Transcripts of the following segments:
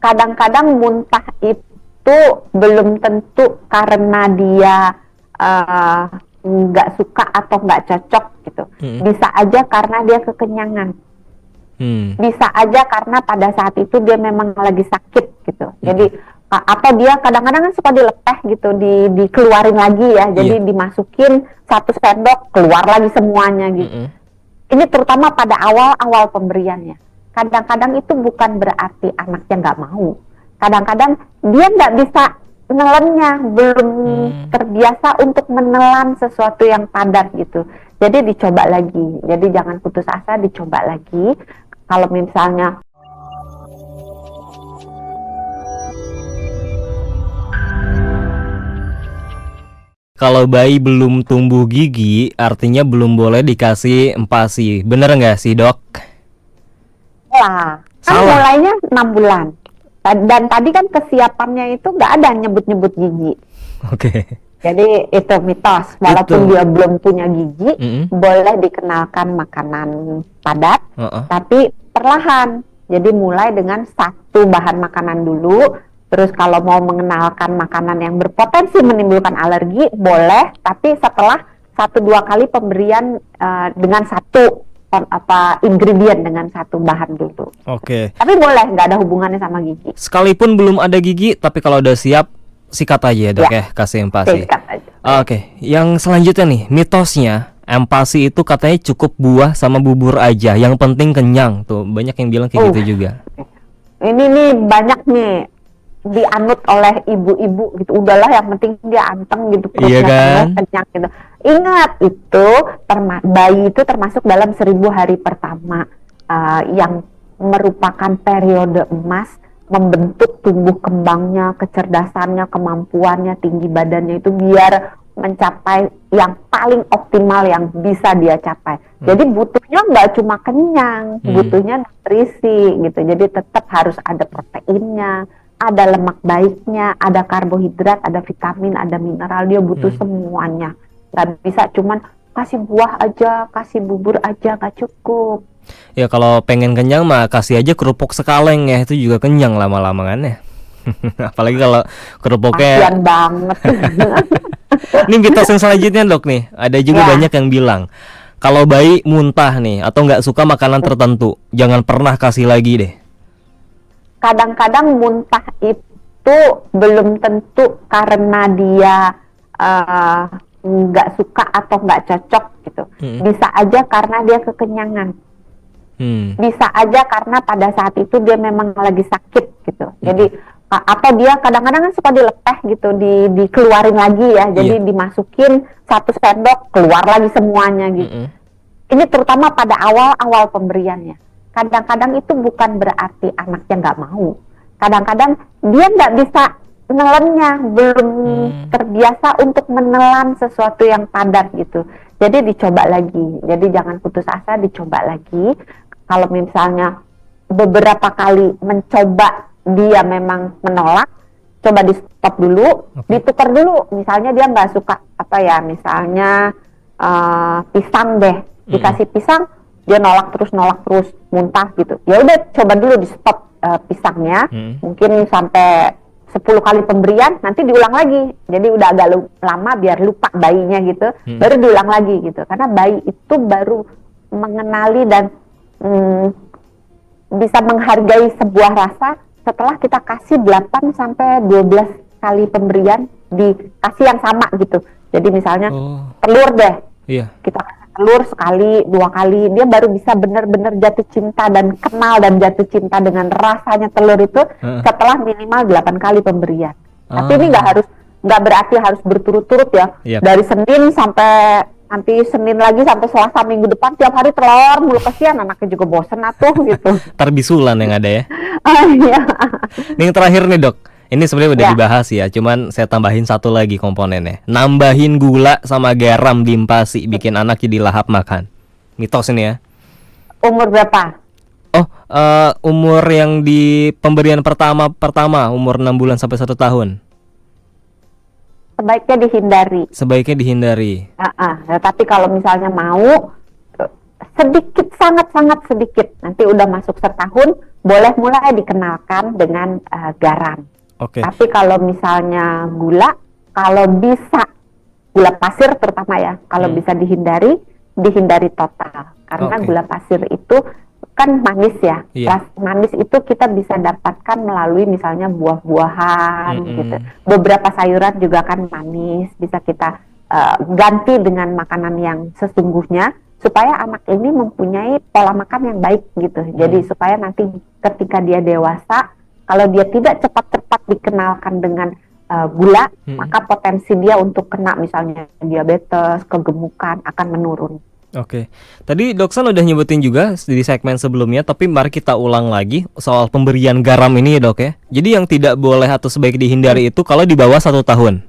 kadang-kadang muntah itu belum tentu karena dia nggak suka atau nggak cocok gitu. Bisa aja karena dia kekenyangan. Bisa aja karena pada saat itu dia memang lagi sakit gitu. Jadi atau dia kadang-kadang kan suka dilepeh gitu, dikeluarin lagi ya. Jadi dimasukin 1 sendok, keluar lagi semuanya gitu. Ini terutama pada awal-awal pemberiannya. Kadang-kadang itu bukan berarti anaknya nggak mau. Kadang-kadang dia nggak bisa nelannya, belum terbiasa untuk menelan sesuatu yang padat gitu. Jadi dicoba lagi. Jadi jangan putus asa, dicoba lagi. Kalau misalnya kalau bayi belum tumbuh gigi, artinya belum boleh dikasih empasi. Bener nggak sih, Dok? kan Salah. mulainya 6 bulan. Dan tadi kan kesiapannya itu nggak ada nyebut-nyebut gigi. Oke. Jadi itu mitos. Walaupun Itu. dia belum punya gigi, boleh dikenalkan makanan padat, tapi perlahan. Jadi mulai dengan 1 bahan makanan dulu. Terus kalau mau mengenalkan makanan yang berpotensi menimbulkan alergi, boleh. Tapi setelah 1-2 kali pemberian dengan 1 ingredient, dengan 1 bahan dulu. Oke. Tapi boleh, nggak ada hubungannya sama gigi. Sekalipun belum ada gigi, tapi kalau udah siap, sikat aja ya, Dok, ya, kasih empasi. Sikat aja. Oke, yang selanjutnya nih, mitosnya empasi itu katanya cukup buah sama bubur aja, yang penting kenyang. Tuh, banyak yang bilang kayak gitu juga. Ini nih banyak nih dianut oleh ibu-ibu gitu. Udahlah, yang penting dia anteng gitu, perutnya kan? kenyang gitu. Ingat, itu bayi itu termasuk dalam 1000 hari pertama yang merupakan periode emas membentuk tumbuh kembangnya, kecerdasannya, kemampuannya, tinggi badannya itu biar mencapai yang paling optimal yang bisa dia capai. Jadi butuhnya nggak cuma kenyang, butuhnya nutrisi gitu. Jadi tetap harus ada proteinnya, ada lemak baiknya, ada karbohidrat, ada vitamin, ada mineral. Dia butuh semuanya. Nggak bisa cuman kasih buah aja, kasih bubur aja, nggak cukup. Ya kalau pengen kenyang mah kasih aja kerupuk sekaleng ya, itu juga kenyang lama-lama kan ya. Apalagi kalau kerupuknya. Kasian banget. Ini mitos yang selanjutnya, Dok, nih. Ada juga banyak yang bilang kalau bayi muntah nih atau nggak suka makanan tertentu, jangan pernah kasih lagi deh. Kadang-kadang muntah itu belum tentu karena dia nggak suka atau nggak cocok gitu. Bisa aja karena dia kekenyangan. Bisa aja karena pada saat itu dia memang lagi sakit gitu. Jadi atau dia kadang-kadang kan suka dilepeh gitu, dikeluarin lagi ya. Jadi dimasukin 1 sendok, keluar lagi semuanya gitu. Ini terutama pada awal-awal pemberiannya. Kadang-kadang itu bukan berarti anaknya nggak mau. Kadang-kadang dia nggak bisa nelannya, belum terbiasa untuk menelan sesuatu yang padat gitu. Jadi dicoba lagi. Jadi jangan putus asa, dicoba lagi. Kalau misalnya beberapa kali mencoba dia memang menolak, coba di stop dulu, ditukar dulu. Misalnya dia nggak suka misalnya pisang deh, dikasih pisang dia nolak terus muntah gitu. Ya udah, coba dulu di stop pisangnya, mungkin sampai 10 kali pemberian, nanti diulang lagi. Jadi udah agak lama biar lupa bayinya gitu, baru diulang lagi gitu. Karena bayi itu baru mengenali dan bisa menghargai sebuah rasa setelah kita kasih 8 sampai 12 kali pemberian, dikasih yang sama gitu. Jadi misalnya telur deh, kita kasih telur sekali, 2 kali, dia baru bisa benar-benar jatuh cinta dan kenal dan jatuh cinta dengan rasanya telur itu setelah minimal 8 kali pemberian. Tapi ini nggak berarti harus berturut-turut ya. Dari Senin sampai nanti Senin lagi sampai Selasa minggu depan tiap hari telur mulu, kesian anaknya juga bosen atuh gitu. Terbisulan yang ada ya. Iya. Ini yang terakhir nih, Dok. Ini sebenarnya udah dibahas ya, cuman saya tambahin 1 lagi komponennya. Nambahin gula sama garam di empasi bikin anak jadi lahap makan. Mitos ini ya. Umur berapa? Umur yang di pemberian pertama umur 6 bulan sampai 1 tahun. Sebaiknya dihindari. Sebaiknya dihindari. Tapi kalau misalnya mau, sedikit, sangat-sangat sedikit. Nanti udah masuk setahun, boleh mulai dikenalkan dengan garam. Tapi kalau misalnya gula, kalau bisa gula pasir terutama ya, kalau bisa dihindari total. Karena gula pasir itu kan manis ya. Manis itu kita bisa dapatkan melalui misalnya buah-buahan gitu. Beberapa sayuran juga kan manis, bisa kita ganti dengan makanan yang sesungguhnya supaya anak ini mempunyai pola makan yang baik gitu. Jadi supaya nanti ketika dia dewasa, kalau dia tidak cepat-cepat dikenalkan dengan gula, maka potensi dia untuk kena misalnya diabetes, kegemukan akan menurun. Tadi Doksan udah nyebutin juga di segmen sebelumnya, tapi mari kita ulang lagi soal pemberian garam ini ya Dok ya. Jadi yang tidak boleh atau sebaik dihindari itu kalau di bawah 1 tahun.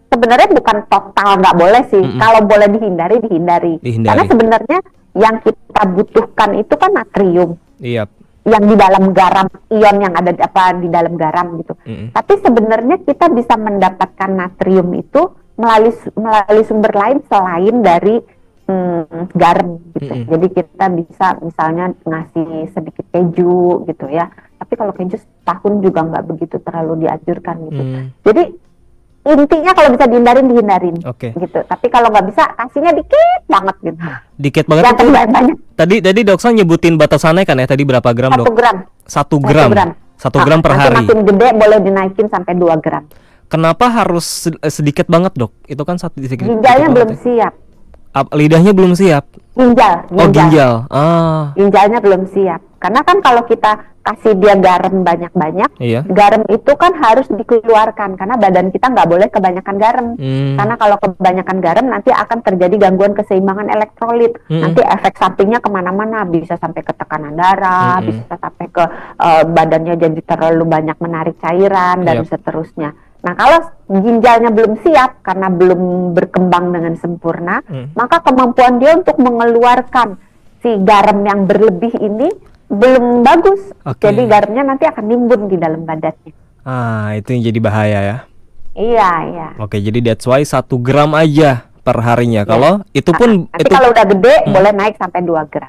Sebenarnya bukan total nggak boleh sih. Kalau boleh dihindari. Karena sebenarnya yang kita butuhkan itu kan natrium. Yang di dalam garam, ion yang ada di dalam garam gitu. Tapi sebenarnya kita bisa mendapatkan natrium itu melalui sumber lain selain dari garam gitu. Jadi kita bisa misalnya ngasih sedikit keju gitu ya. Tapi kalau keju setahun juga nggak begitu terlalu dianjurkan gitu. Jadi intinya kalau bisa dihindarin gitu. Tapi kalau nggak bisa, kasihnya dikit banget gitu. Dikit banget itu banyak. Tadi Doksan nyebutin batasannya kan ya, tadi berapa gram Dok? 1 gram. 1 gram per hari. Makin gede boleh dinaikin sampai 2 gram. Kenapa harus sedikit banget Dok? Itu kan sedikit. Ginjalnya belum siap. Lidahnya belum siap? Ginjal. Ginjalnya belum siap. Karena kan kalau kita kasih dia garam banyak-banyak, garam itu kan harus dikeluarkan karena badan kita nggak boleh kebanyakan garam. Karena kalau kebanyakan garam nanti akan terjadi gangguan keseimbangan elektrolit. Nanti efek sampingnya kemana-mana, bisa sampai ke tekanan darah, bisa sampai ke badannya jadi terlalu banyak menarik cairan dan seterusnya. Nah kalau ginjalnya belum siap karena belum berkembang dengan sempurna, maka kemampuan dia untuk mengeluarkan si garam yang berlebih ini belum bagus. Jadi garamnya nanti akan nimbun di dalam badannya. Itu yang jadi bahaya ya. Iya. Jadi that's why 1 gram aja per harinya. Kalau itu pun kalau udah gede boleh naik sampai 2 gram.